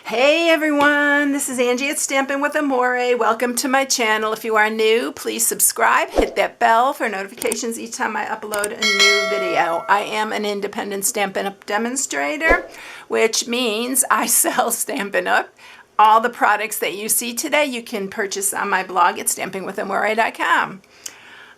Hey everyone, this is Angie at Stampin' with Amore. Welcome to my channel. If you are new, please subscribe, hit that bell for notifications each time I upload a new video. I am an independent Stampin' Up demonstrator, which means I sell Stampin' Up. All the products that you see today you can purchase on my blog at StampingWithAmore.com.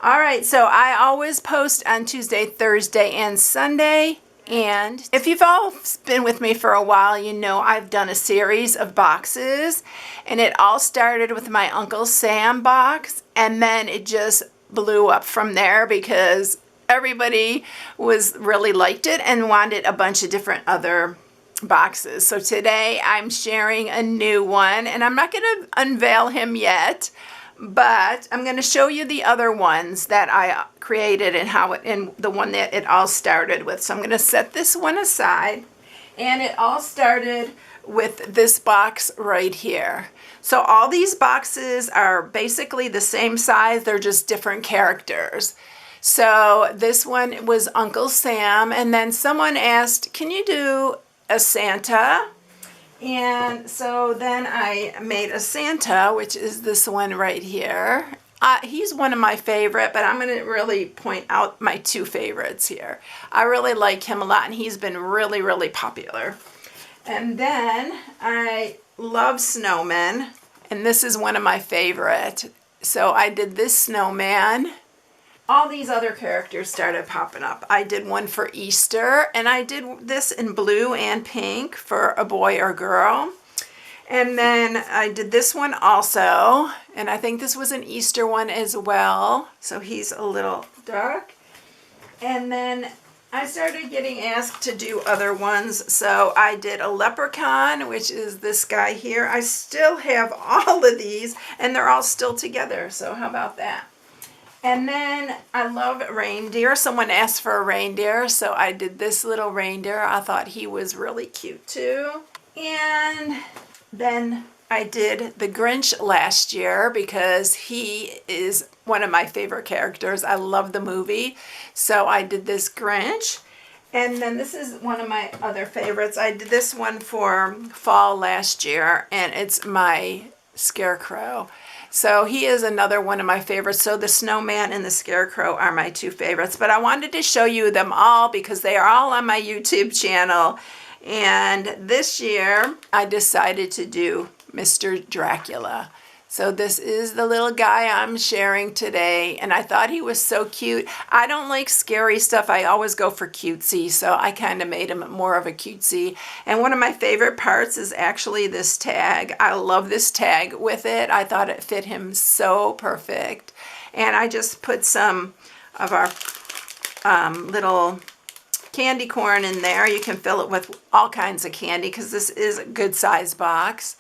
Alright, so I always post on Tuesday, Thursday, and Sunday. And if you've all been with me for a while, you know I've done a series of boxes, and it all started with my Uncle Sam box, and then it just blew up from there because everybody really liked it and wanted a bunch of different other boxes. So today I'm sharing a new one, and I'm not going to unveil him yet, but I'm going to show you the other ones that I created and the one that it all started with. So I'm going to set this one aside, and it all started with this box right here. So all these boxes are basically the same size, they're just different characters. So this one was Uncle Sam, and then someone asked, can you do a Santa? And so then I made a Santa, which is this one right here. He's one of my favorite, but I'm going to really point out my two favorites here. I really like him a lot, and he's been really, really popular. And then I love snowmen, and this is one of my favorite. So I did this snowman. All these other characters started popping up. I did one for Easter, and I did this in blue and pink for a boy or girl. And then I did this one also, and I think this was an Easter one as well. So he's a little dark. And then I started getting asked to do other ones. So I did a leprechaun, which is this guy here. I still have all of these, and they're all still together. So how about that? And then I love reindeer. Someone asked for a reindeer, so I did this little reindeer. I thought he was really cute too. And then I did the Grinch last year because he is one of my favorite characters. I love the movie. So I did this Grinch. And then this is one of my other favorites. I did this one for fall last year, and it's my Scarecrow. So he is another one of my favorites. So the snowman and the scarecrow are my two favorites. But I wanted to show you them all because they are all on my YouTube channel. And this year I decided to do Mr. Dracula. So this is the little guy I'm sharing today, and I thought he was so cute. I don't like scary stuff. I always go for cutesy, so I kind of made him more of a cutesy. And one of my favorite parts is actually this tag. I love this tag with it. I thought it fit him so perfect. And I just put some of our little candy corn in there. You can fill it with all kinds of candy because this is a good size box.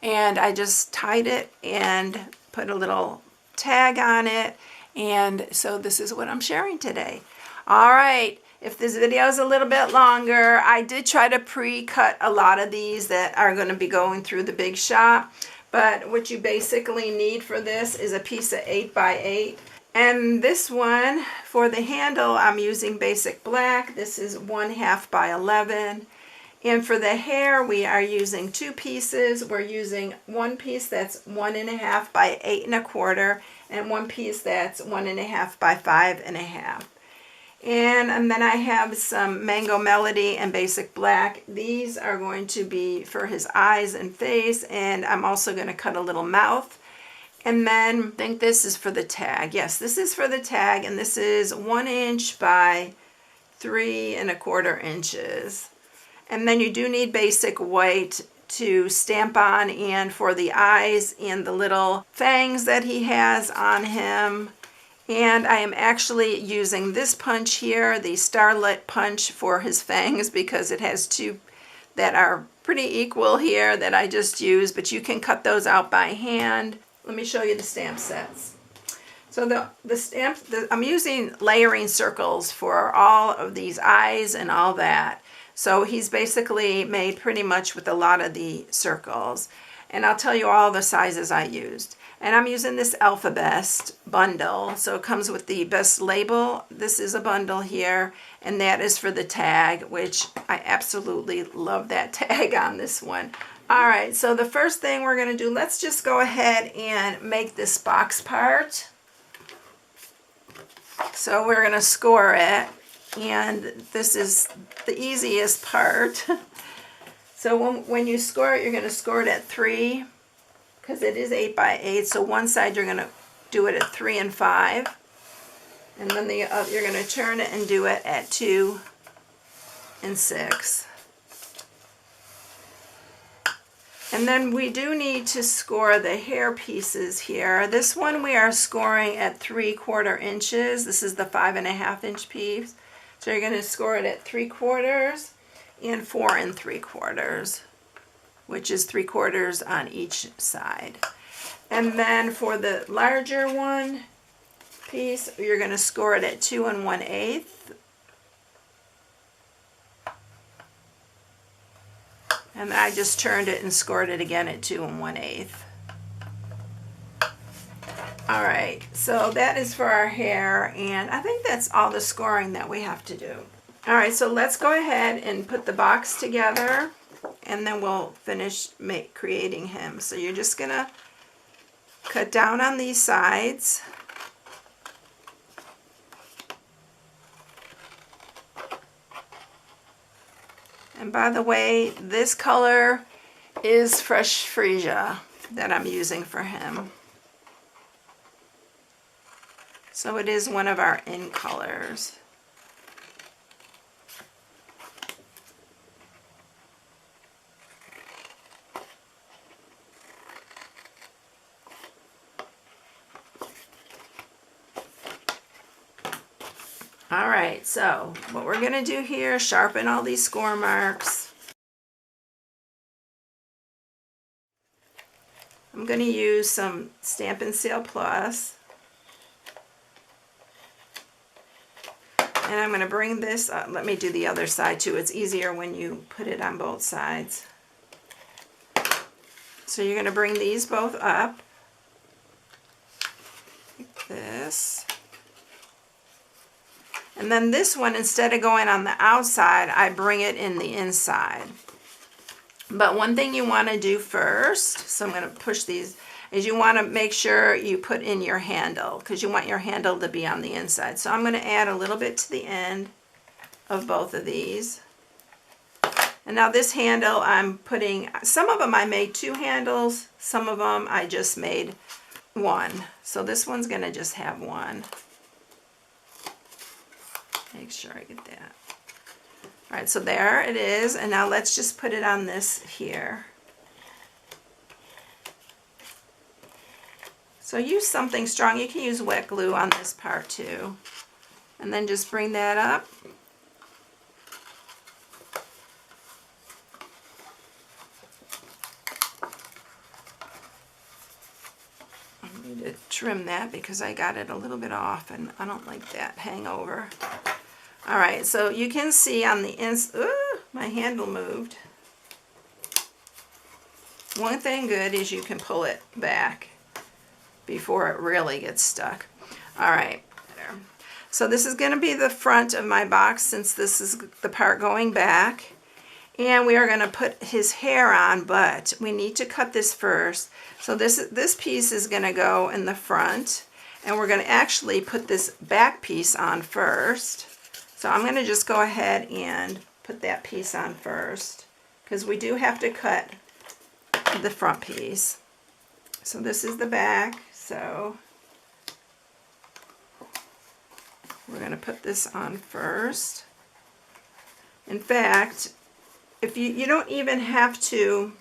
And I just tied it and put a little tag on it. And so this is what I'm sharing today. All right, if this video is a little bit longer, I did try to pre-cut a lot of these that are going to be going through the big shop. But what you basically need for this is a piece of 8x8. And this one, for the handle, I'm using basic black. This is 1/2 by 11. And for the hair, we are using two pieces. We're using one piece that's 1.5 by 8 1/4, and one piece that's 1.5 by 5 1/2. And then I have some Mango Melody and basic black. These are going to be for his eyes and face, and I'm also going to cut a little mouth. And then I think this is for the tag. Yes, this is for the tag, and this is 1 inch by 3 1/4 inches. And then you do need basic white to stamp on, and for the eyes and the little fangs that he has on him. And I am actually using this punch here, the Starlit punch, for his fangs because it has two that are pretty equal here that I just used, but you can cut those out by hand. Let me show you the stamp sets. So I'm using layering circles for all of these eyes and all that. So he's basically made pretty much with a lot of the circles. And I'll tell you all the sizes I used. And I'm using this Alphabest bundle. So it comes with the best label. This is a bundle here. And that is for the tag, which I absolutely love that tag on this one. All right, so the first thing we're going to do, let's just go ahead and make this box part. So we're going to score it, and this is the easiest part. So when you score it, you're going to score it at 3, because it is 8 by 8. So one side you're going to do it at 3 and 5, and then you're going to turn it and do it at 2 and 6. And then we do need to score the hair pieces here. This one we are scoring at 3/4 inches. This is the 5.5 inch piece. So you're going to score it at 3/4 and 4 3/4, which is 3/4 on each side. And then for the larger one piece, you're going to score it at 2 1/8. And I just turned it and scored it again at 2 1/8. All right, so that is for our hair, and I think that's all the scoring that we have to do. All right, so let's go ahead and put the box together, and then we'll finish creating him. So you're just gonna cut down on these sides. And by the way, this color is Fresh Freesia that I'm using for him. So it is one of our in colors. All right, so what we're going to do here is sharpen all these score marks. I'm going to use some Stampin' Sale Plus. And I'm going to bring this up. Let me do the other side too. It's easier when you put it on both sides. So you're going to bring these both up. Like this. And then this one, instead of going on the outside, I bring it in the inside. But one thing you want to do first, so I'm going to push these, is you want to make sure you put in your handle, because you want your handle to be on the inside. So I'm going to add a little bit to the end of both of these. And now this handle I'm putting, some of them I made 2 handles, some of them I just made 1. So this one's going to just have 1. Make sure I get that. All right, so there it is, and now let's just put it on this here. So use something strong. You can use wet glue on this part too. And then just bring that up. I need to trim that because I got it a little bit off and I don't like that hangover. All right, so you can see on the inside, my handle moved. One thing good is you can pull it back before it really gets stuck. All right, there. So this is going to be the front of my box since this is the part going back. And we are going to put his hair on, but we need to cut this first. So this piece is going to go in the front, and we're going to actually put this back piece on first. So I'm going to just go ahead and put that piece on first, because we do have to cut the front piece. So this is the back, so we're going to put this on first. In fact, if you don't even have to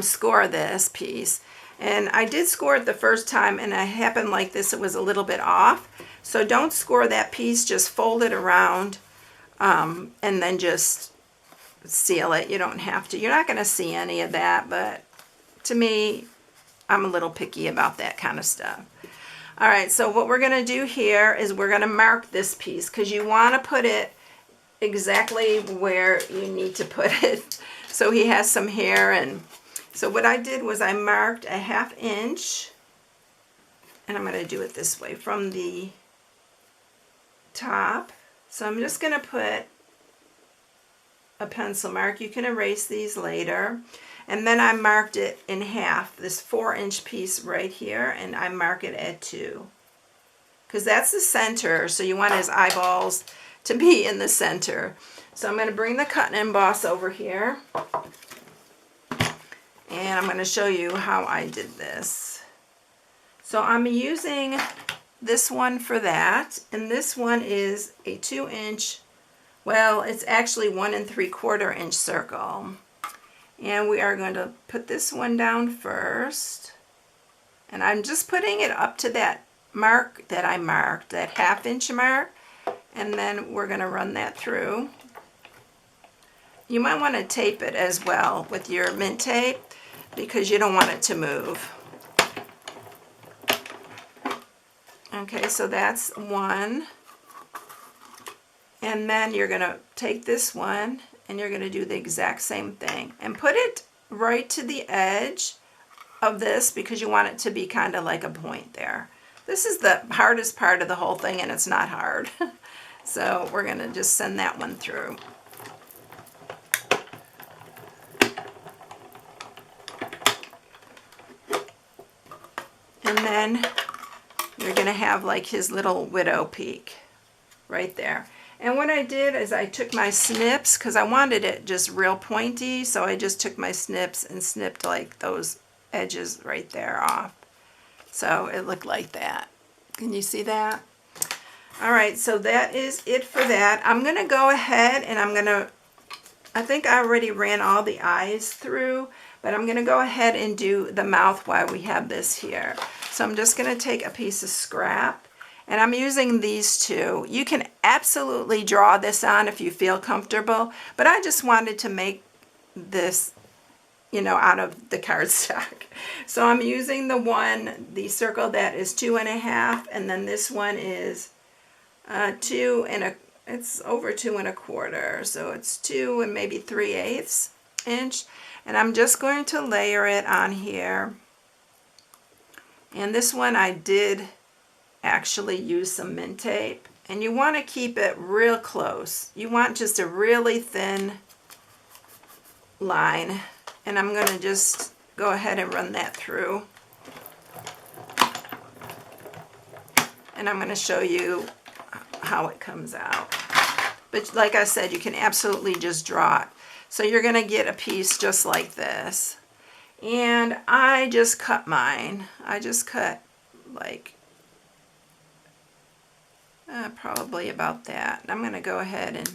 score this piece. And I did score it the first time, and it happened like this. It was a little bit off. So don't score that piece. Just fold it around and then just seal it. You don't have to. You're not going to see any of that, but to me, I'm a little picky about that kind of stuff. All right, so what we're going to do here is we're going to mark this piece, because you want to put it exactly where you need to put it. So he has some hair, and so what I did was I marked a 1/2 inch, and I'm going to do it this way from the top. So I'm just going to put a pencil mark. You can erase these later. And then I marked it in half, this 4-inch piece right here, and I mark it at 2. Because that's the center, so you want his eyeballs to be in the center. So I'm going to bring the cut and emboss over here. And I'm going to show you how I did this. So I'm using this one for that, and this one is a 2-inch, well, it's actually 1 3/4 inch circle. And we are going to put this one down first. And I'm just putting it up to that mark that I marked, that 1/2 inch mark. And then we're going to run that through. You might want to tape it as well with your mint tape because you don't want it to move. Okay, so that's one. And then you're going to take this one and you're going to do the exact same thing. And put it right to the edge of this because you want it to be kind of like a point there. This is the hardest part of the whole thing, and it's not hard. So we're going to just send that one through. And then you're going to have like his little widow peak right there. And what I did is I took my snips because I wanted it just real pointy, so I just took my snips and snipped like those edges right there off. So it looked like that. Can you see that? All right, so that is it for that. I'm going to go ahead and I think I already ran all the eyes through, but I'm going to go ahead and do the mouth while we have this here. So I'm just going to take a piece of scrap, and I'm using these two. You can absolutely draw this on if you feel comfortable, but I just wanted to make this, you know, out of the cardstock. So I'm using the circle that is 2 1/2, and then this one is 2 it's over 2 1/4, so it's 2 and maybe 3/8 inch. And I'm just going to layer it on here. And this one I did actually use some mint tape, and you want to keep it real close. You want just a really thin line, and I'm going to just go ahead and run that through. And I'm going to show you how it comes out. But like I said, you can absolutely just draw it. So you're going to get a piece just like this. And I just cut mine. I just cut like probably about that. I'm going to go ahead and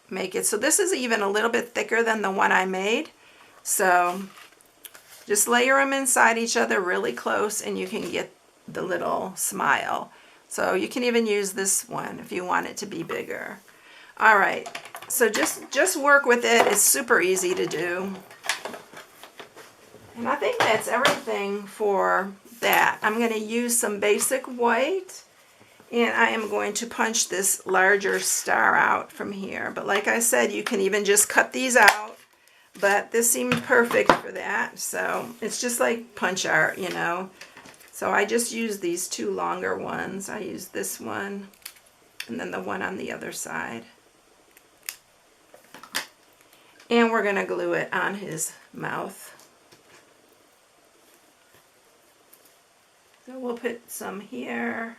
make it. So this is even a little bit thicker than the one I made. So just layer them inside each other really close, and you can get the little smile. So you can even use this one if you want it to be bigger. All right, so just work with it. It's super easy to do. And I think that's everything for that. I'm going to use some basic white, and I am going to punch this larger star out from here. But like I said, you can even just cut these out, but this seemed perfect for that. So it's just like punch art, you know. So I just used these two longer ones. I used this one and then the one on the other side. And we're going to glue it on his mouth. So we'll put some here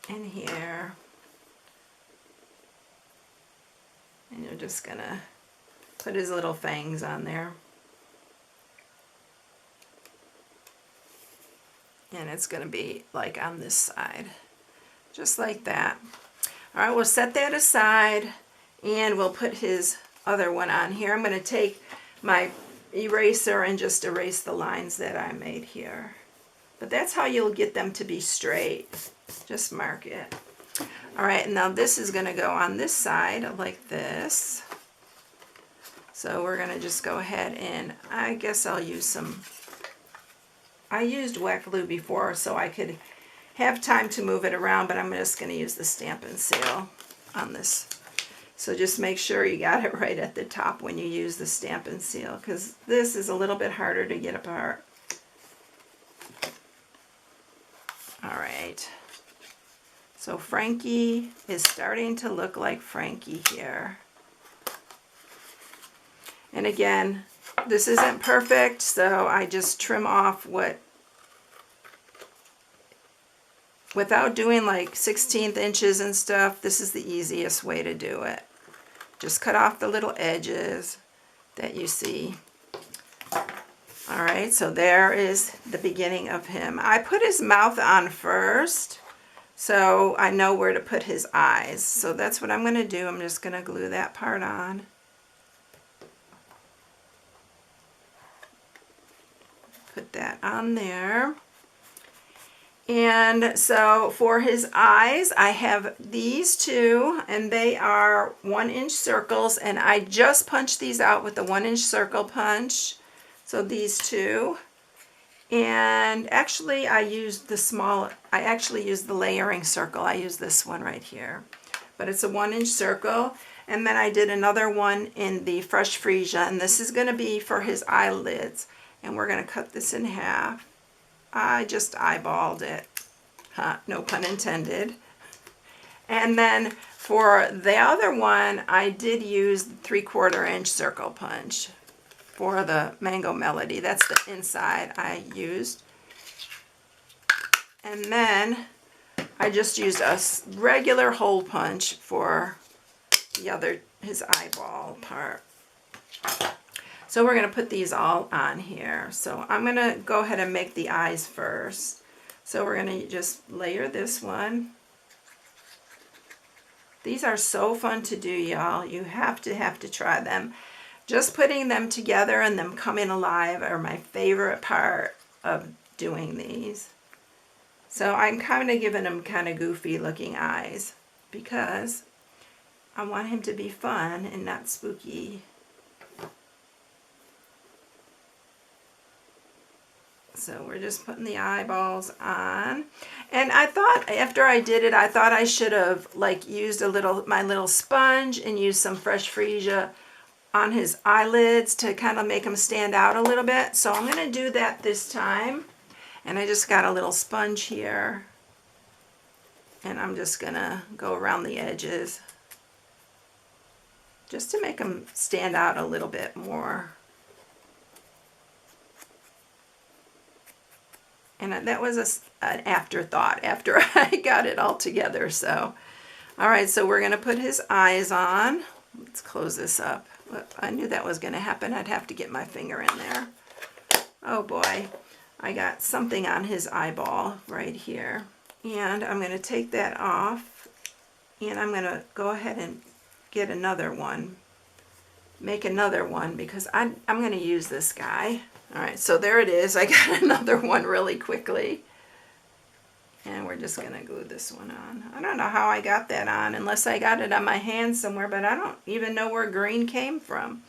and here. And you're just going to put his little fangs on there. And it's going to be like on this side, just like that. All right, we'll set that aside, and we'll put his other one on here. I'm going to take my eraser and just erase the lines that I made here. But that's how you'll get them to be straight. Just mark it. All right, now this is going to go on this side like this. So we're going to just go ahead and I guess I'll use some. I used wet glue before so I could have time to move it around, but I'm just going to use the Stampin' Seal on this. So just make sure you got it right at the top when you use the Stampin' Seal, because this is a little bit harder to get apart. All right. So Frankie is starting to look like Frankie here. And again, this isn't perfect, so I just trim off without doing like 1/16 inches and stuff. This is the easiest way to do it. Just cut off the little edges that you see. All right, so there is the beginning of him. I put his mouth on first, so I know where to put his eyes. So that's what I'm going to do. I'm just going to glue that part on. Put that on there. And so for his eyes, I have these two, and they are 1-inch circles, and I just punched these out with the 1-inch circle punch. So these two. And actually I used the layering circle. I used this one right here. But it's a 1-inch circle. And then I did another one in the Fresh Freesia, and this is going to be for his eyelids. And we're going to cut this in half. I just eyeballed it. No pun intended. And then for the other one, I did use the 3/4 inch circle punch for the Mango Melody. That's the inside I used. And then I just used a regular hole punch for his eyeball part. So we're going to put these all on here. So I'm going to go ahead and make the eyes first. So we're going to just layer this one. These are so fun to do, y'all. You have to try them. Just putting them together and them coming alive are my favorite part of doing these. So I'm kind of giving him kind of goofy looking eyes because I want him to be fun and not spooky. So we're just putting the eyeballs on. And I thought after I did it, I thought I should have like used my little sponge and used some Fresh Freesia on his eyelids to kind of make them stand out a little bit. So I'm going to do that this time. And I just got a little sponge here. And I'm just going to go around the edges just to make them stand out a little bit more. And that was an afterthought after I got it all together. So, all right, so we're going to put his eyes on. Let's close this up. I knew that was going to happen. I'd have to get my finger in there. Oh boy, I got something on his eyeball right here. And I'm going to take that off, and I'm going to go ahead and get another one. Make another one because I'm going to use this guy. All right, so there it is. I got another one really quickly. And we're just going to glue this one on. I don't know how I got that on unless I got it on my hand somewhere, but I don't even know where green came from.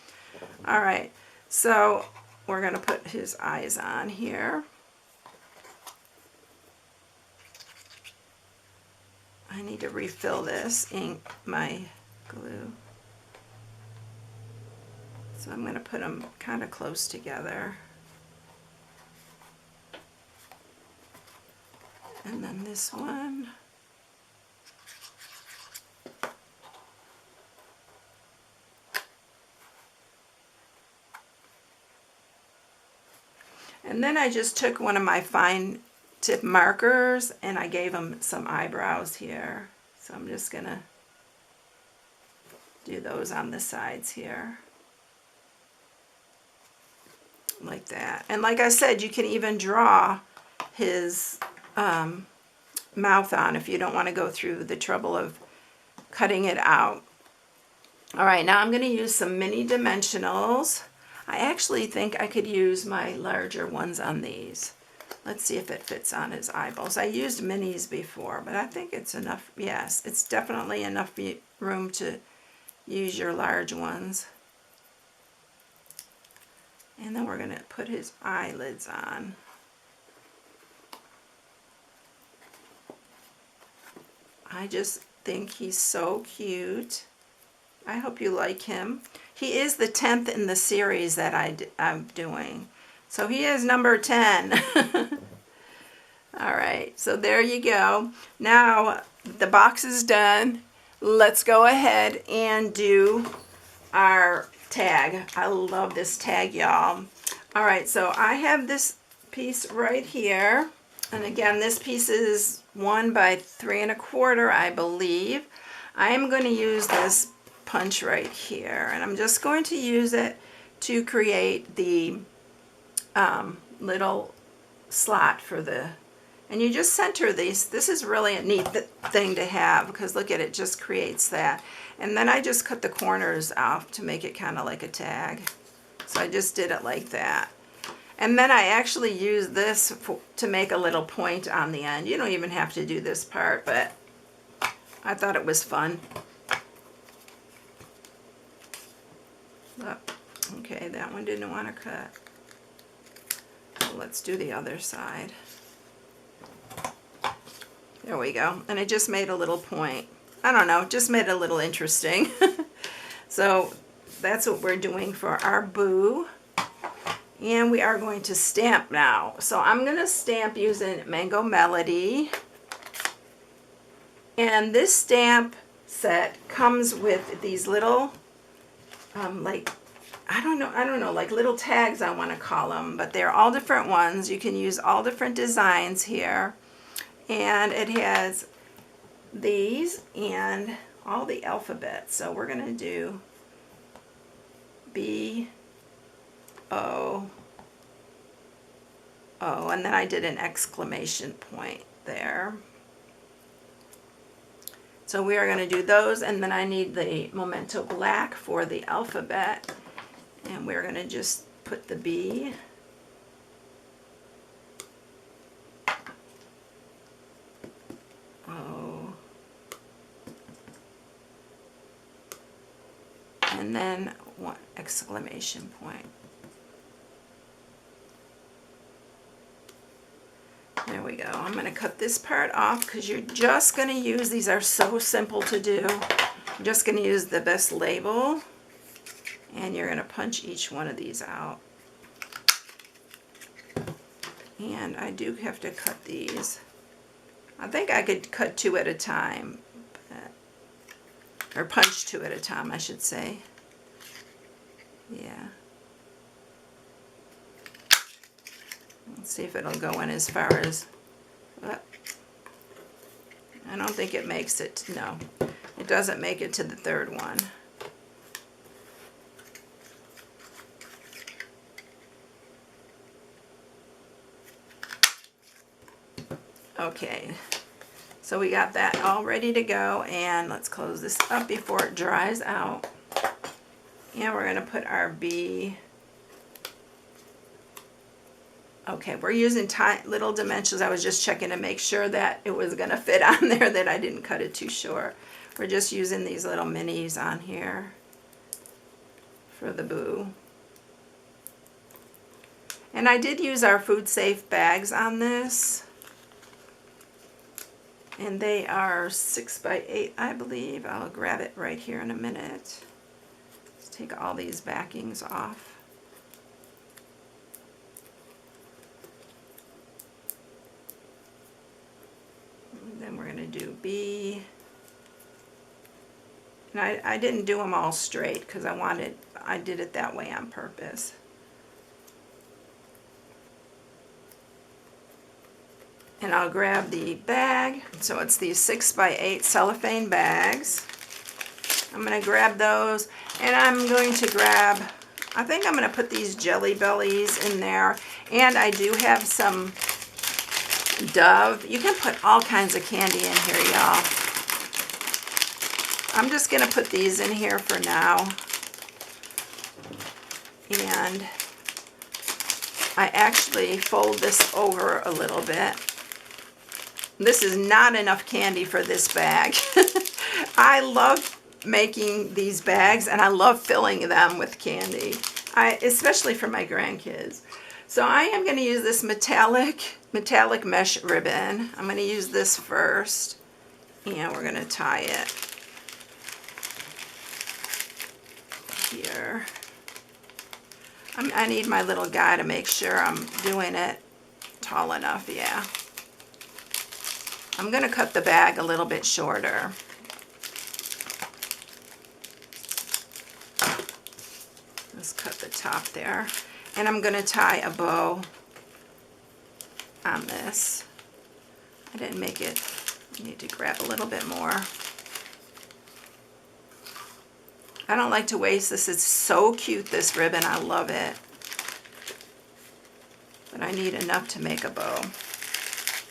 All right, so we're going to put his eyes on here. I need to refill this ink, my glue. So I'm going to put them kind of close together. And then this one. And then I just took one of my fine tip markers and I gave him some eyebrows here. So I'm just going to do those on the sides here. Like that. And like I said, you can even draw his mouth on if you don't want to go through the trouble of cutting it out. All right, now I'm going to use some mini dimensionals. I actually think I could use my larger ones on these. Let's see if it fits on his eyeballs. I used minis before, but I think it's enough. Yes, it's definitely enough room to use your large ones. And then we're going to put his eyelids on. I just think he's so cute. I hope you like him. He is the 10th in the series that I'm doing. So he is number 10. All right, so there you go. Now the box is done. Let's go ahead and do our tag. I love this tag, y'all. All right, so I have this piece right here. And again, this piece is 1 by 3 1/4, I believe. I am going to use this punch right here, and I'm just going to use it to create the little slot for the, and you just center these. This is really a neat thing to have, because look at it, just creates that. And then I just cut the corners off to make it kind of like a tag. So I just did it like that. And then I actually use this to make a little point on the end. You don't even have to do this part, but I thought it was fun. Oh, okay, that one didn't want to cut. So let's do the other side. There we go. And I just made a little point. I don't know, just made it a little interesting. So that's what we're doing for our boo. And we are going to stamp now. So I'm going to stamp using Mango Melody. And this stamp set comes with these little, like, I don't know, like little tags, I want to call them. But they're all different ones. You can use all different designs here. And it has these and all the alphabet. So we're going to do B, O, O, and then I did an exclamation point there. So we are going to do those, and then I need the Memento Black for the alphabet, and we're going to just put the B, O, and then one exclamation point. There we go. I'm going to cut this part off because you're just going to use, these are so simple to do. I'm just going to use the best label, and you're going to punch each one of these out. And I do have to cut these. I think I could cut 2 at a time, or punch 2 at a time, I should say. Yeah. Let's see if it'll go in as far as, I don't think it makes it, no, it doesn't make it to the 3rd one. Okay, so we got that all ready to go, and let's close this up before it dries out. And we're going to put our B. Okay, we're using little dimensions. I was just checking to make sure that it was going to fit on there, that I didn't cut it too short. We're just using these little minis on here for the boo. And I did use our food safe bags on this. And they are 6 by 8, I believe. I'll grab it right here in a minute. Let's take all these backings off. Then we're going to do B. And I didn't do them all straight because I did it that way on purpose. And I'll grab the bag. So it's these 6 by 8 cellophane bags. I'm going to grab those, and I'm going to grab, I think I'm going to put these Jelly Bellies in there. And I do have some Dove. You can put all kinds of candy in here, y'all. I'm just going to put these in here for now. And I actually fold this over a little bit. This is not enough candy for this bag. I love making these bags, and I love filling them with candy, especially for my grandkids. So I am going to use this metallic mesh ribbon. I'm going to use this first, and we're going to tie it here. I need my little guy to make sure I'm doing it tall enough, yeah. I'm going to cut the bag a little bit shorter. top there. And I'm going to tie a bow on this. I didn't make it. I need to grab a little bit more. I don't like to waste this. It's so cute, this ribbon. I love it. But I need enough to make a bow.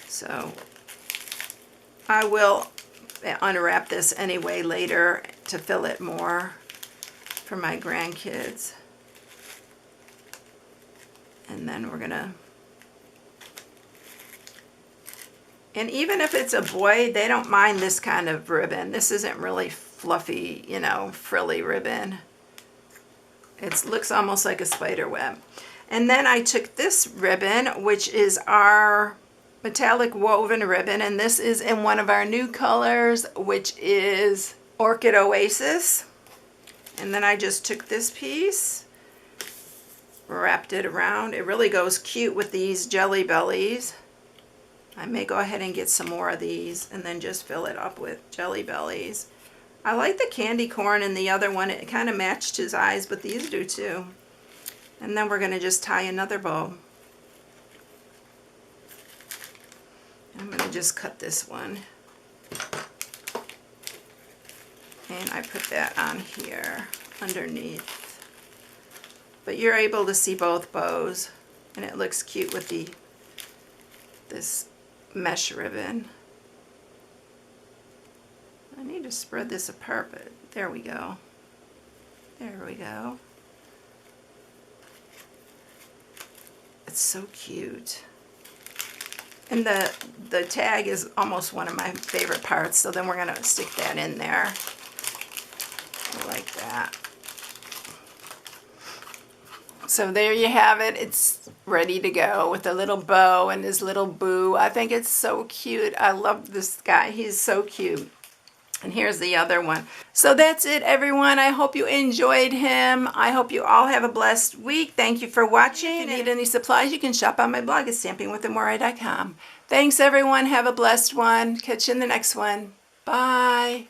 So I will unwrap this anyway later to fill it more for my grandkids. And then we're gonna, and even if it's a boy, they don't mind this kind of ribbon. This isn't really fluffy, you know, frilly ribbon. It looks almost like a spider web. And then I took this ribbon, which is our metallic woven ribbon, and this is in one of our new colors, which is Orchid Oasis. And then I just took this piece, wrapped it around. It really goes cute with these jelly bellies. I may go ahead and get some more of these and then just fill it up with jelly bellies. I like the candy corn in the other one. It kind of matched his eyes, but these do too. And then we're going to just tie another bow. I'm going to just cut this one. And I put that on here underneath. But you're able to see both bows. And it looks cute with this mesh ribbon. I need to spread this apart, but there we go. There we go. It's so cute. And the tag is almost one of my favorite parts, so then we're going to stick that in there. Like that. So there you have it. It's ready to go with a little bow and his little boo. I think it's so cute. I love this guy. He's so cute. And here's the other one. So that's it, everyone. I hope you enjoyed him. I hope you all have a blessed week. Thank you for watching. If you need any supplies, you can shop on my blog at StampingWithAmore.com. Thanks, everyone. Have a blessed one. Catch you in the next one. Bye.